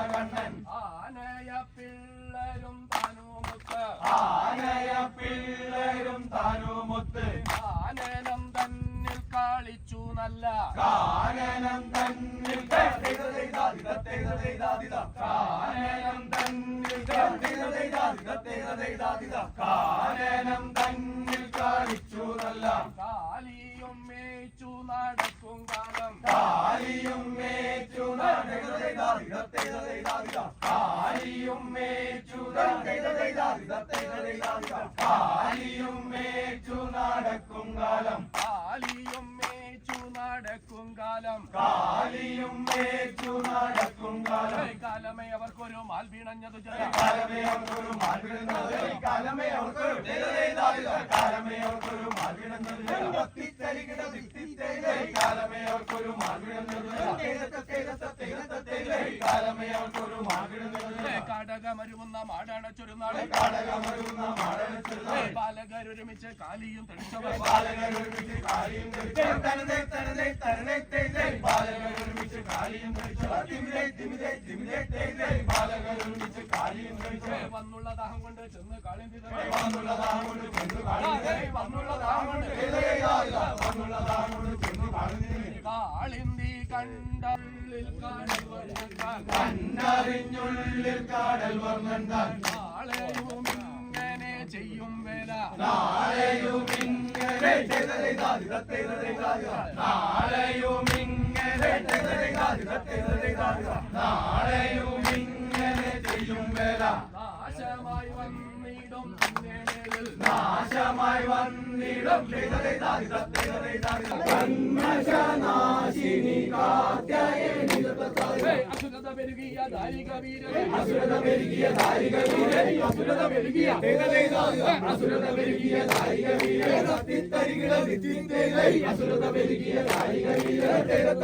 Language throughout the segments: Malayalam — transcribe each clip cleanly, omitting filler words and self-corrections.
കണ്ണൻ ആനയ പിള്ളരും താനുമുത്ത് പിള്ളരും താനുമുത്ത് കാനനം തന്നിൽ കളിച്ചു നല്ല കാനനം തന്നിൽ കാനനം തന്നിൽ കാനനം തന്നിൽ കളിച്ചു നല്ല കാലിയും മേച്ചു നടക്കും കാലം കാലിയും മേച്ചു കാലിയും മേച്ചു കാലിയും മേച്ചു നടക്കും കാലം കാലിയും മേച്ചു നടക്കും കാലം കാലിയും മേച്ചു നടക്കും കാലം കാലമേ അവർക്കൊരു മാൽ വീണഞ്ഞത് കാലമേ അവർക്കൊരു മാൽ വീണത് കാലമേ അവർക്കൊരു കാലമേ അവർക്കൊരു മാൽ വീണഞ്ഞത് കാലമേ അവർക്കൊരു മാൽ വീണഞ്ഞത് കാലമേ അവർക്കൊരു മാൽ വീണഞ്ഞത് കാടകമരുവുന്ന മാടണച്ചൊരുനാളെ കാടകമരുവുന്ന മാടണച്ചൊരുനാളെ ബാലകരൊരുമിച്ച് കാലിയും തെളിച്ചവർ ബാലകരൊരുമിച്ച് കാലിയും തെളിച്ചവർ ബാലകരൊരുമിച്ച് കാലിയും തെളിച്ചവർ ബാലകരൊരുമിച്ച് കാലിയും തെളിച്ചവർ വന്നുള്ള ദാഹം കൊണ്ട് ചെന്ന് കാളിയും വന്നുള്ള ദാഹം കൊണ്ട് ചെന്ന് കാളിയും വന്നുള്ള ദാഹം കൊണ്ട് വന്നുള്ള ദാഹം കൊണ്ട് ചെന്ന് കാളിയും കാളിന്തി കണ്ടുള്ളിൽ കാടൽ കണ്ടറിഞ്ഞുള്ളിൽ കാടൽ വർണ്ണന്താൻ നാളെയും ഇങ്ങനെ ചെയ്യും വേല നാളെയും ഇങ്ങനെ നാളെയും ഇങ്ങനെ നാളെയും ഇങ്ങനെ ചെയ്യും വേല നാശമായി വന്നിടും നാശമായി വന്നിടും കന്മഷനാശിനി കാത്യായനി അസുരത പെരുകിയ ദാരിക വീരനെ അസുരത പെരുകിയ ദാരിക വീരനെ അസുരത പെരുകിയ അസുരത പെരുകിയ ദാരിക വീരനെ തിത്തരികിട തിത്തിന്തേലൈ അസുരത പെരുകിയ ദാരിക വീരനെ തേരത്ത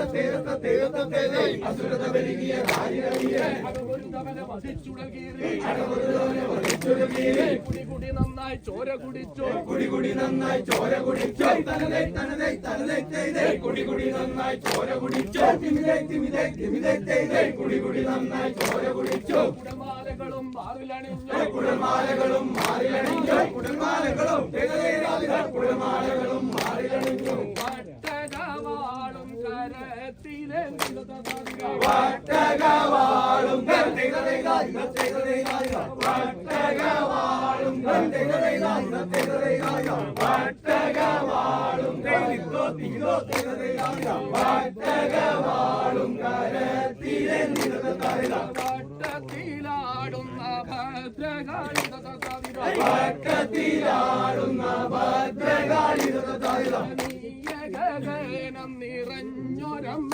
അസുരത പെരുകിയ ദാരിക വീരനെ അടവരുന്നവനെ വധിച്ചുടകീറി അടവരുന്നവനെ വധിച്ചുടകീറി കുടി നന്നായി ചോര കുടിച്ചോ കുടി നന്നായി ചോര കുടിച്ചോ തനതൈ കുടി നന്നായി ചോര കുടിച്ചോ തിമിതൈ കുടി നന്നായി ചോര കുടിച്ചോ കുടമാലകളും മാറിലണിഞ്ഞോ കുടമാലകളും മാറിലണിഞ്ഞോ കുടമാലകളും മാറിലണിഞ്ഞോ വട്ടകവാളും കരത്തിലെ വട്ടകവാളും വട്ടകവാളും വട്ടകവാളും വട്ടകവാളും കരത്തിലെ വട്ടത്തിലാടുന്ന ഭദ്രകാളി ഗഗനം നിറഞ്ഞൊരമ്മ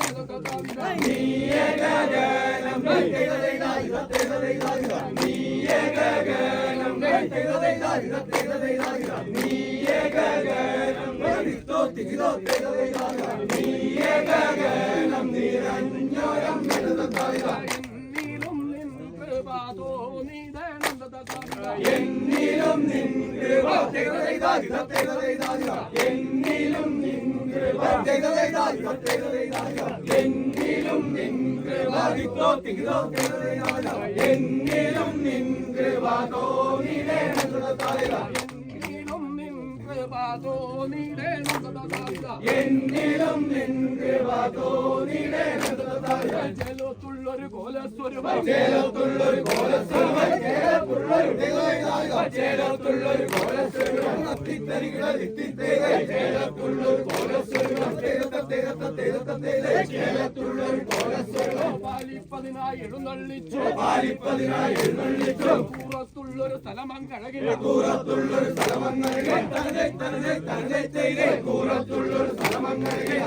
എന്നിലും നിൻ ചേലത്തുള്ളൊരു കോലസ്വരൂപം ചേലത്തുള്ളൊരു പാലിപ്പതിനായി എഴുന്നള്ളിച്ചു പൂറത്തുള്ളൊരു സ്ഥലമങ്കഴകിലെ പൂറത്തുള്ളൊരു സ്ഥലമങ്കഴകെ പൂറത്തുള്ളൊരു സ്ഥലമങ്കഴകെ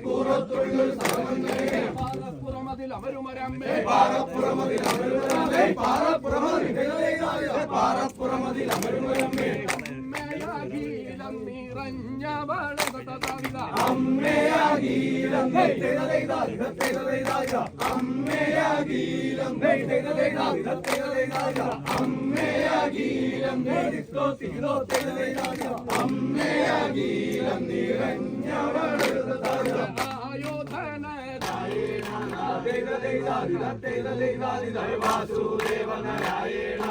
പൂറത്തുള്ളൊരു സ്ഥലമങ്കഴകെ പാറപ്പുറമതിൽ അമരുമരമ്മേ പാറപ്പുറമതിൽ അമരുമരമ്മേ പാറപ്പുറമതിൽ അമരുമരമ്മേ അമ്മയാകീലം നിറഞ്ഞവള അമ്മയാകീലം അമ്മയാകീലം അമ്മയാകീലം നേടിത്തോ തിരിതോ അമ്മയാകീലം നിറഞ്ഞവളുടെ വാസുദേവനാരായണ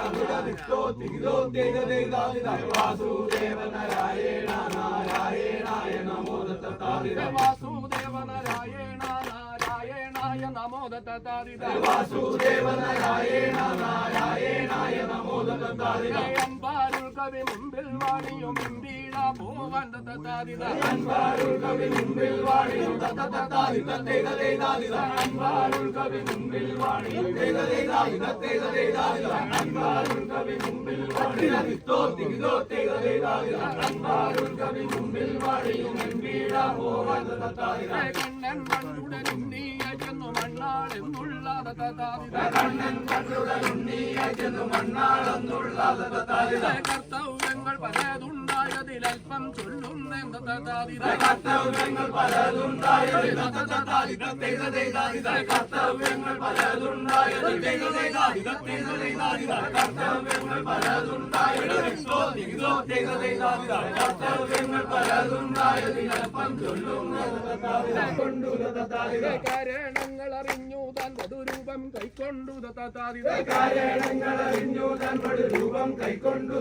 വാസുദേവനാരായണ നാരായണായ നമോ വാസുദേവനാരായണ നാരായണായ നമോ വാസുദേവനാരായണ നാരായണായ നമോ അൻപാരുൾ കവി മുമ്പിൽ വാണിയും ഇമ്പീട പോവാൻ അൻപാരുൾ കവി മുമ്പിൽ വാണിയും അൻപാരുൾ കവി മുമ്പിൽ വാണിയും അൻപാരുൾ കവി മുമ്പിൽ അൻപാരുൾ കവി മുമ്പിൽ വാണിയും ഇമ്പീട പോവാൻ കണ്ണൻ കണ്ടുടനും നീ അയക്കുന്നു മണ്ണാളെന്നുള്ള കണ്ണൻ കണ്ടുടനും നീ അയക്കുന്നു മണ്ണാളെന്നുള്ള കർത്തവ്യങ്ങൾ പലതുണ്ടായതിലൽപ്പം ചൊല്ലുന്നെന്ത കർത്തവ്യങ്ങൾ പലതുണ്ടായതിൽ കർത്തവ്യങ്ങൾ പലതുണ്ടായതിൽ കർത്തവ്യങ്ങൾ പലതുണ്ടായതിലൽപ്പം ചൊല്ലുന്നെന്ത കാരണങ്ങൾ അറിഞ്ഞു താൻ വധുരൂപം കൈക്കൊണ്ടു കാരണങ്ങൾ അറിഞ്ഞു താൻ വധുരൂപം കൈക്കൊണ്ടു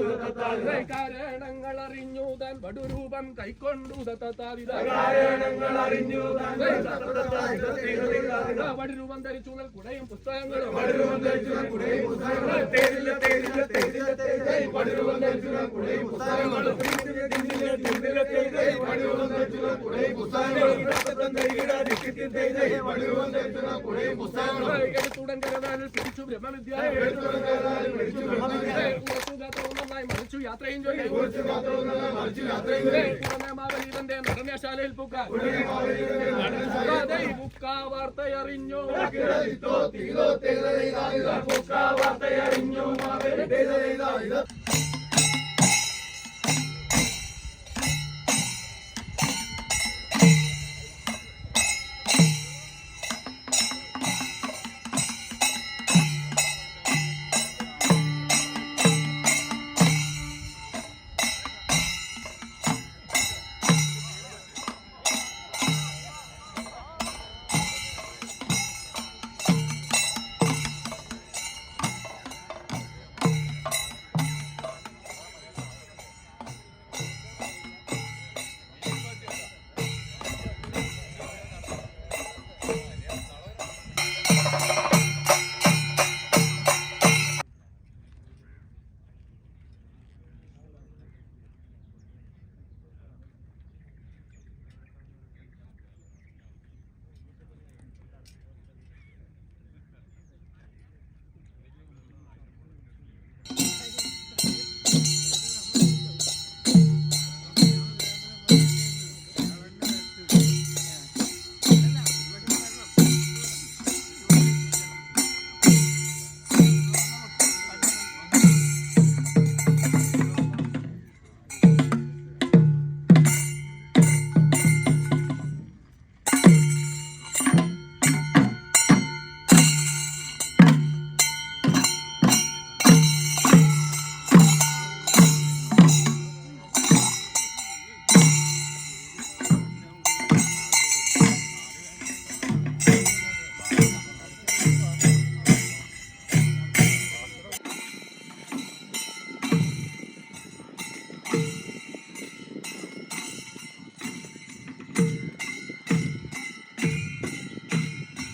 കാരണങ്ങൾ അറിഞ്ഞു താൻ വധുരൂപം കൈക്കൊണ്ടു കാരണങ്ങൾ അറിഞ്ഞു വധുരൂപം ധരിച്ചു കുടയും പുസ്തകങ്ങളും വധുരൂപം ധരിച്ചു കുടയും പുസ്തകങ്ങളും വധുരൂപം ധരിച്ചു കുടയും പുസ്തകങ്ങളും എടുത്തുടൻ കരതാലിൽ പിടിച്ചു ബ്രഹ്മവിദ്യ നന്നായി മറിച്ചു യാത്രയും മാവലീതന്റെ നടനശാലയിൽ വാർത്തയറിഞ്ഞു